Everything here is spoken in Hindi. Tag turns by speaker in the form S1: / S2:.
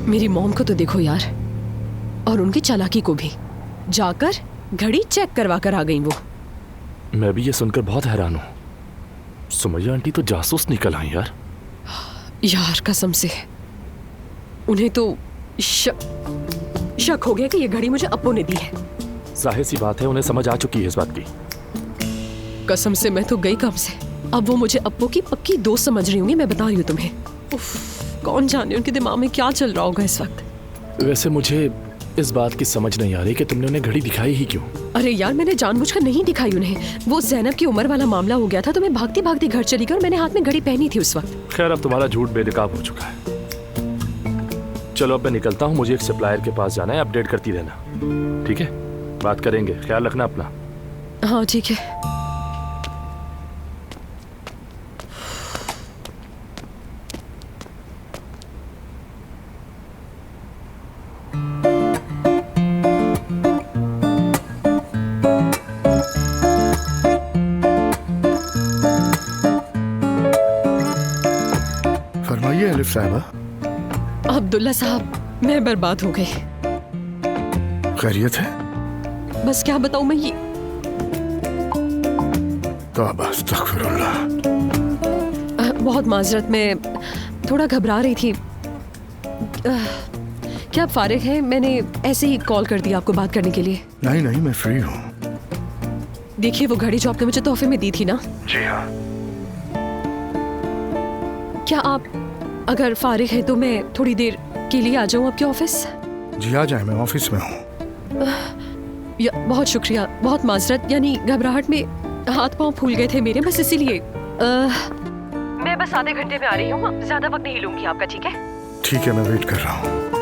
S1: मेरी मॉम को तो देखो यार, और उनकी चालाकी को भी। जाकर घड़ी चेक करवा कर आ गई वो।
S2: मैं भी ये सुनकर बहुत हैरान हूँ। सुमैया आंटी तो जासूस निकल आई यार।
S1: यार कसम से उन्हें तो शक हो गया कि ये घड़ी मुझे अप्पू ने दी है।
S2: जाहिर सी बात है उन्हें समझ आ चुकी है इस बात की।
S1: कसम से मैं तो गई काम से। अब वो मुझे अप्पू की पक्की दोस्त समझ रही होंगी, मैं बता रही हूँ तुम्हें। उफ, कौन जाने उनके दिमाग में क्या चल रहा होगा इस वक्त।
S2: वैसे मुझे इस बात की समझ नहीं आ रही कि तुमने उन्हें घड़ी दिखाई ही क्यों।
S1: अरे यार मैंने जानबूझकर नहीं दिखाई उन्हें। वो ज़ैनब की उम्र वाला मामला हो गया था तो मैं भागती भागती घर चली गई और मैंने हाथ में घड़ी पहनी थी उस वक्त।
S2: खैर अब तुम्हारा झूठ बेनकाब हो चुका है। चलो अब मैं निकलता हूँ, मुझे एक सप्लायर के पास जाना है। अपडेट करती रहना, ठीक है? बात करेंगे, ख्याल रखना अपना।
S1: हाँ ठीक है।
S3: फरमाइए अलिफ साहिबा।
S1: अब्दुल्ला साहब, मैं बर्बाद हो गई।
S3: खैरियत है?
S1: बस क्या बताऊं मैं ये।
S3: तौबा अस्तगफिरुल्लाह।
S1: बहुत माजरत, मैं थोड़ा घबरा रही थी। क्या आप फारिग हैं? मैंने ऐसे ही कॉल कर दिया आपको बात करने के लिए।
S3: नहीं नहीं, मैं फ्री हूँ।
S1: देखिए वो घड़ी जो आपने मुझे तोहफे में दी थी ना।
S3: जी हाँ।
S1: क्या आप अगर फारिग हैं तो मैं थोड़ी देर के लिए आ जाऊं आपके ऑफिस?
S3: जी आ जाए, मैं ऑफिस में हूँ।
S1: बहुत शुक्रिया, बहुत माजरत, यानी घबराहट में हाथ पांव फूल गए थे मेरे, बस इसीलिए। मैं बस आधे घंटे में आ रही हूँ, ज्यादा वक्त नहीं लूंगी आपका, ठीक है?
S3: ठीक है, मैं वेट कर रहा हूँ।